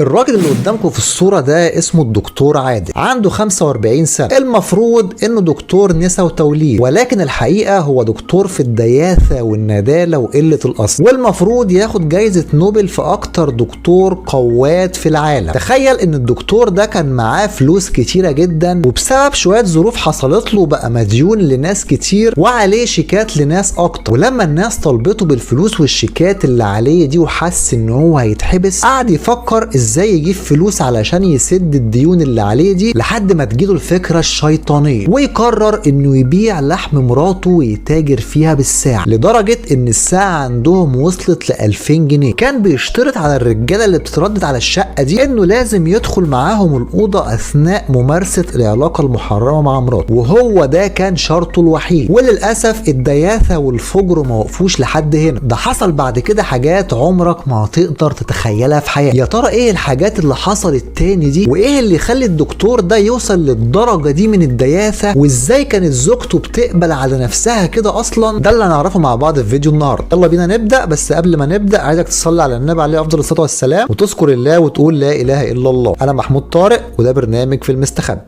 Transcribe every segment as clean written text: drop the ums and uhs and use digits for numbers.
الراجل اللي قدامكم في الصورة ده اسمه الدكتور عادل، عنده 45 سنة. المفروض انه دكتور نساء وتوليد، ولكن الحقيقة هو دكتور في الدياثة والندالة وقلة الأصل، والمفروض ياخد جايزة نوبل في أكتر دكتور قواد في العالم. تخيل ان الدكتور ده كان معاه فلوس كتيرة جدا، وبسبب شوية ظروف حصلت له بقى مديون لناس كتير وعليه شيكات لناس أكتر. ولما الناس طلبته بالفلوس والشيكات اللي عليه دي وحس ان هو هيتحبس، قعد يفكر ازاي يجيب فلوس علشان يسد الديون اللي عليه دي، لحد ما تجيله الفكرة الشيطانية ويقرر انه يبيع لحم مراته ويتاجر فيها بالساعة، لدرجة ان الساعة عندهم وصلت ل2000 جنيه. كان بيشترط على الرجالة اللي بتتردد على الشقة دي انه لازم يدخل معاهم الأوضة اثناء ممارسة العلاقة المحرمة مع مراته، وهو ده كان شرطه الوحيد. وللأسف الدياثة والفجر ما وقفوش لحد هنا، ده حصل بعد كده حاجات عمرك ما هتقدر تتخيلها في حياتك. يا ترى ايه الحاجات اللي حصلت تاني دي، وايه اللي يخلي الدكتور ده يوصل للدرجة دي من الدياثة، وازاي كانت زوجته بتقبل على نفسها كده اصلا؟ ده اللي هنعرفه مع بعض في فيديو النهارده. يلا بينا نبدأ. بس قبل ما نبدأ عايزك تصلي على النبي عليه افضل الصلاة والسلام، وتذكر الله وتقول لا اله الا الله. انا محمود طارق، وده برنامج في المستخبي.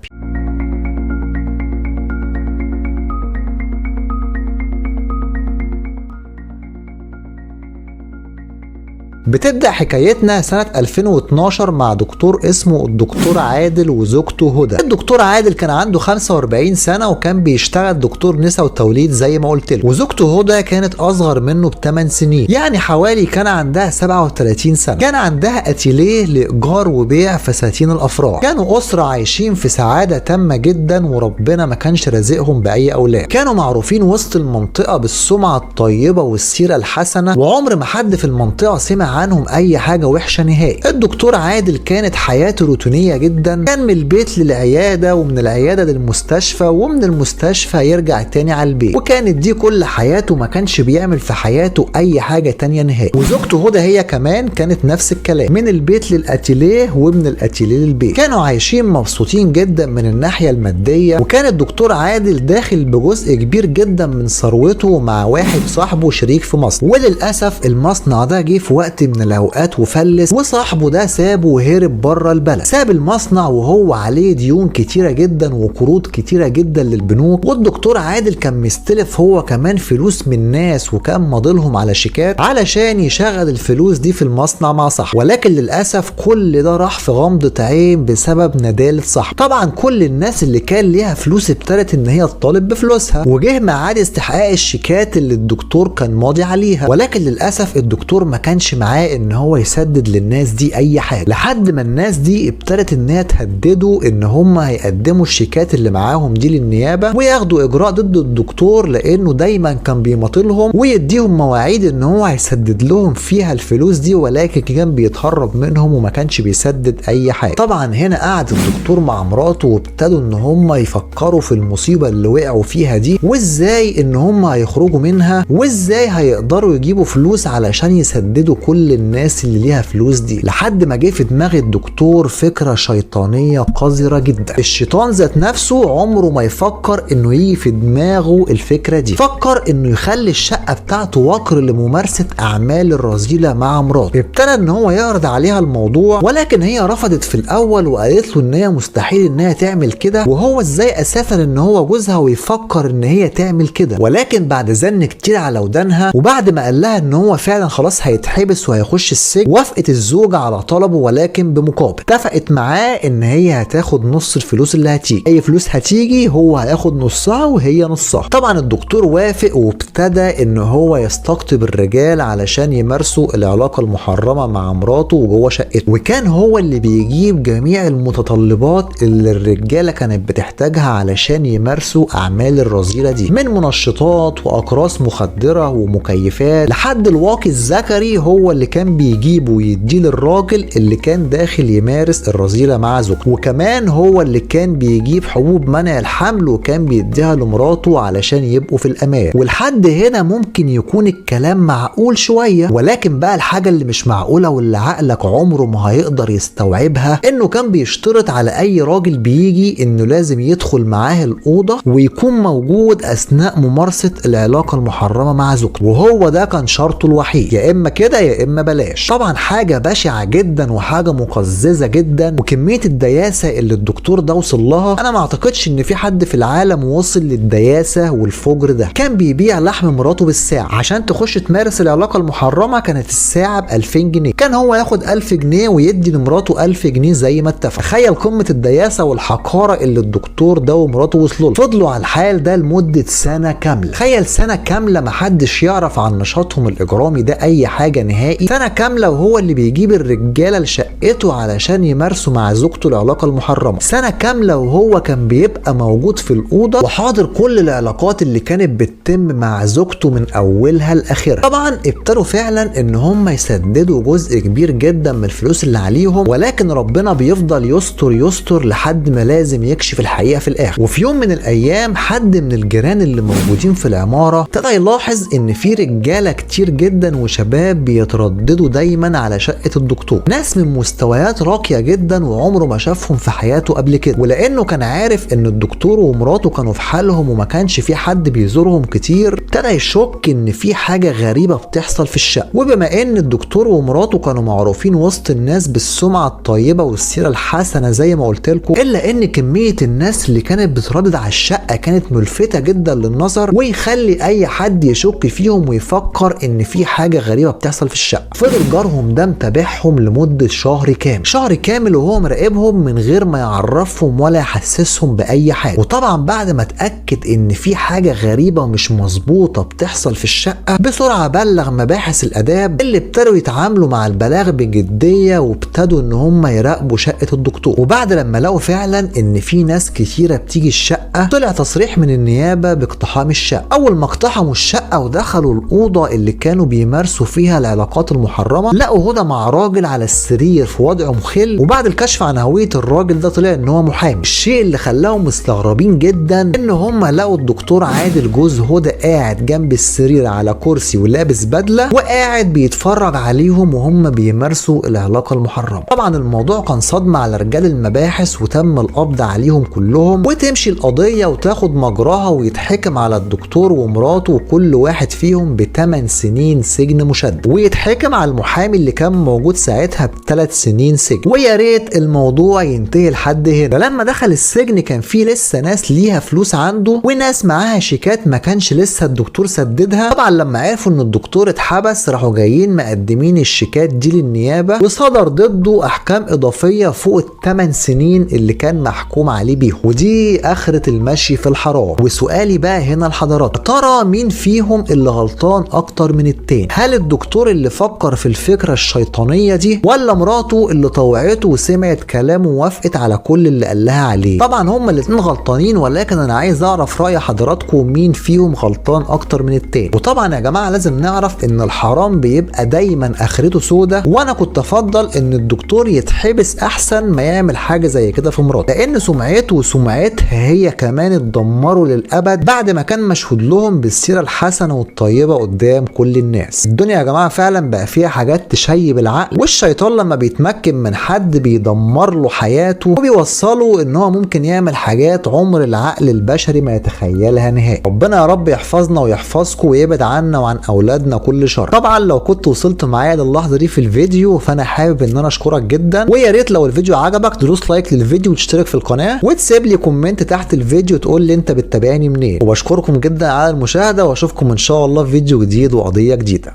بتبدأ حكايتنا سنة 2012 مع دكتور اسمه الدكتور عادل وزوجته هدى. الدكتور عادل كان عنده 45 سنة وكان بيشتغل دكتور نساء وتوليد زي ما قلت له، وزوجته هدى كانت أصغر منه ب8 سنين، يعني حوالي كان عندها 37 سنة. كان عندها أتيليه لإيجار وبيع فساتين الأفراح. كانوا أسرة عايشين في سعادة تامة جدا، وربنا ما كانش رازقهم بأي أولاد. كانوا معروفين وسط المنطقة بالسمعة الطيبة والسيرة الحسنة، وعمر ما حد في المنطقة سمع عنهم اي حاجه وحشه نهائي. الدكتور عادل كانت حياته روتينيه جدا، كان من البيت للعياده ومن العياده للمستشفى ومن المستشفى يرجع تاني على البيت، وكانت دي كل حياته، ما كانش بيعمل في حياته اي حاجه تانيه نهائي. وزوجته هدى هي كمان كانت نفس الكلام، من البيت للاتيليه ومن الاتيليه للبيت. كانوا عايشين مبسوطين جدا من الناحيه الماديه، وكان الدكتور عادل داخل بجزء كبير جدا من ثروته مع واحد صاحبه شريك في مصر. وللاسف المصنع ده جه في وقت من الاوقات وفلس، وصاحبه ده سابه وهرب بره البلد. ساب المصنع وهو عليه ديون كتيره جدا وقروض كتيره جدا للبنوك، والدكتور عادل كان مستلف هو كمان فلوس من ناس، وكان ماضلهم على شيكات علشان يشغل الفلوس دي في المصنع مع صاحبه. ولكن للاسف كل ده راح في غمضه عين بسبب ندالة صاحبه. طبعا كل الناس اللي كان ليها فلوس ابتدت ان هي تطالب بفلوسها، وجه ميعاد استحقاق الشيكات اللي الدكتور كان ماضي عليها. ولكن للاسف الدكتور ما كانش معاه ان هو يسدد للناس دي اي حاجه، لحد ما الناس دي ابتدت انها تهدده ان هم هيقدموا الشيكات اللي معاهم دي للنيابه وياخدوا اجراء ضد الدكتور، لانه دايما كان بيماطلهم ويديهم مواعيد ان هو هيسدد لهم فيها الفلوس دي، ولكن كان بيتهرب منهم وما كانش بيسدد اي حاجه. طبعا هنا قعد الدكتور مع مراته وابتدوا ان هم يفكروا في المصيبه اللي وقعوا فيها دي، وازاي ان هم هيخرجوا منها، وازاي هيقدروا يجيبوا فلوس علشان يسددوا كل الناس اللي ليها فلوس دي. لحد ما جه في دماغ الدكتور فكرة شيطانية قذرة جدا. الشيطان ذات نفسه عمره ما يفكر انه يجي في دماغه الفكرة دي، فكر انه يخلي الشقة بتاعته وقر لممارسة اعمال الرذيلة مع مراته. ابتدى ان هو يعرض عليها الموضوع، ولكن هي رفضت في الاول وقالت له ان هي مستحيل انها تعمل كده، وهو ازاي اساسا ان هو جوزها ويفكر ان هي تعمل كده. ولكن بعد زن كتير على ودانها، وبعد ما قال لها ان هو فعلا خلاص هيتحبس وهيخش السجن، وافقت الزوجة على طلبه، ولكن بمقابل اتفقت معاه ان هي هتاخد نص الفلوس اللي هتيجي. اي فلوس هتيجي هو هياخد نصها وهي نصها. طبعا الدكتور وافق، وابتدى ان هو يستقطب الرجال علشان يمارسوا العلاقة المحرمة مع مراته وجوه شقته، وكان هو اللي بيجيب جميع المتطلبات اللي الرجالة كانت بتحتاجها علشان يمارسوا اعمال الرذيلة دي، من منشطات واقراص مخدرة ومكيفات لحد الواقي الذكري هو اللي كان بيجيبه ويديه للراجل اللي كان داخل يمارس الرذيلة مع زوجته. وكمان هو اللي كان بيجيب حبوب منع الحمل وكان بيديها لمراته علشان يبقوا في الامان. ولحد هنا ممكن يكون الكلام معقول شوية، ولكن بقى الحاجة اللي مش معقولة واللي عقلك عمره ما هيقدر يستوعبها، انه كان بيشترط على اي راجل بيجي انه لازم يدخل معاه الأوضة ويكون موجود اثناء ممارسة العلاقة المحرمة مع زوجته، وهو ده كان شرطه الوحيد. يا اما كده يا اما بلاش. طبعا حاجه بشعه جدا وحاجه مقززه جدا، وكميه الدياسه اللي الدكتور ده وصل لها انا ما اعتقدش ان في حد في العالم وصل للدياسه والفجر ده. كان بيبيع لحم مراته بالساعه، عشان تخش تمارس العلاقه المحرمه كانت الساعه ب 2000 جنيه، كان هو ياخد 1000 جنيه ويدي لمراته 1000 جنيه زي ما اتفق. تخيل قمه الدياسه والحقاره اللي الدكتور ده ومراته وصلوا له. فضلوا على الحال ده لمده سنه كامله. تخيل سنه كامله محدش يعرف عن نشاطهم الاجرامي ده اي حاجه نهائي، سنه كامله وهو اللي بيجيب الرجاله لشقته علشان يمارسوا مع زوجته العلاقه المحرمه، سنه كامله وهو كان بيبقى موجود في الاوضه وحاضر كل العلاقات اللي كانت بتتم مع زوجته من اولها لاخرها. طبعا ابتدوا فعلا ان هم يسددوا جزء كبير جدا من الفلوس اللي عليهم، ولكن ربنا بيفضل يستر يستر لحد ما لازم يكشف الحقيقه في الاخر. وفي يوم من الايام حد من الجيران اللي موجودين في العماره ابتدى يلاحظ ان في رجاله كتير جدا وشباب بيترددوا دايما على شقه الدكتور، ناس من مستويات راقيه جدا وعمره ما شافهم في حياته قبل كده. ولانه كان عارف ان الدكتور ومراته كانوا في حالهم وما كانش في حد بيزورهم كتير، ابتدى يشك ان في حاجه غريبه بتحصل في الشقه. وبما ان الدكتور ومراته كانوا معروفين وسط الناس بالسمعه الطيبه والسيره الحسنه زي ما قلت لكم، الا ان كميه الناس اللي كانت بتردد على الشقه كانت ملفته جدا للنظر ويخلي اي حد يشك فيهم ويفكر ان في حاجه غريبه بتحصل في الشقه. فضل جارهم ده متابعهم لمده شهر كامل وهو مراقبهم من غير ما يعرفهم ولا يحسسهم باي حاجه. وطبعا بعد ما اتاكد ان في حاجه غريبه ومش مظبوطه بتحصل في الشقه، بسرعه بلغ مباحث الاداب اللي ابتدوا يتعاملوا مع البلاغ بجديه وابتدوا ان هم يراقبوا شقه الدكتور. وبعد لما لقوا فعلا ان في ناس كتيره بتيجي الشقه، طلع تصريح من النيابه باقتحام الشقه. اول ما اقتحموا الشقه ودخلوا الاوضه اللي كانوا بيمارسوا فيها العلاقات المحرمه، لقوا هدى مع راجل على السرير في وضع مخل. وبعد الكشف عن هويه الراجل ده طلع ان هو محامي. الشيء اللي خلاهم مستغربين جدا ان هم لقوا الدكتور عادل جوز هدى قاعد جنب السرير على كرسي ولابس بدله وقاعد بيتفرج عليهم وهم بيمارسوا العلاقه المحرمه. طبعا الموضوع كان صدمه على رجال المباحث وتم القبض عليهم كلهم، وتمشي القضيه وتاخد مجراها ويتحكم على الدكتور ومراته وكل واحد فيهم ب8 سنين سجن مشدد، ويتحكم على المحامي اللي كان موجود ساعتها ب3 سنين سجن. ويا ريت الموضوع ينتهي لحد هنا. لما دخل السجن كان في لسه ناس ليها فلوس عنده وناس معاها شيكات ما كانش لسه الدكتور سددها. طبعا لما عرفوا ان الدكتور اتحبس راحوا جايين مقدمين الشيكات دي للنيابه، وصدر ضده احكام اضافيه فوق ال8 سنين اللي كان محكوم عليه بيهم. ودي اخره المشي في الحرام. وسؤالي بقى هنا لحضراتكم، ترى مين فيهم اللي غلطان اكتر من التاني؟ هل الدكتور اللي فكر في الفكره الشيطانيه دي، ولا مراته اللي طوعته وسمعت كلامه ووافقت على كل اللي قال لها عليه؟ طبعا هما الاتنين غلطانين، ولكن انا عايز اعرف راي حضراتكم مين فيهم غلطان اكتر من التاني. وطبعا يا جماعه لازم نعرف ان الحرام بيبقى دايما اخرته سودة، وانا كنت افضل ان الدكتور يتحبس احسن ما يعمل حاجه زي كده في مراته، لان سمعته وسمعتها هي كمان اتدمروا للابد بعد ما كان مشهود لهم بالسيره الحسنه والطيبه قدام كل الناس. الدنيا يا جماعه فعلا بقى فيها حاجات تشيب العقل، والشيطان لما بيتمكن من حد بيدمر له حياته وبيوصله ان هو ممكن يعمل حاجات عمر العقل البشري ما يتخيلها نهائي. ربنا يا رب يحفظنا ويحفظكم ويبعد عنا وعن اولادنا كل شر. طبعا لو كنت وصلت معايا للحظه دي في الفيديو فانا حابب ان انا اشكرك جدا، ويا ريت لو الفيديو عجبك تدوس لايك للفيديو وتشترك في القناه وتسيب لي كومنت تحت الفيديو تقول لي انت بتتابعني منين. وبشكركم جدا على المشاهده واشوفكم ان شاء الله في فيديو جديد وقضيه جديده.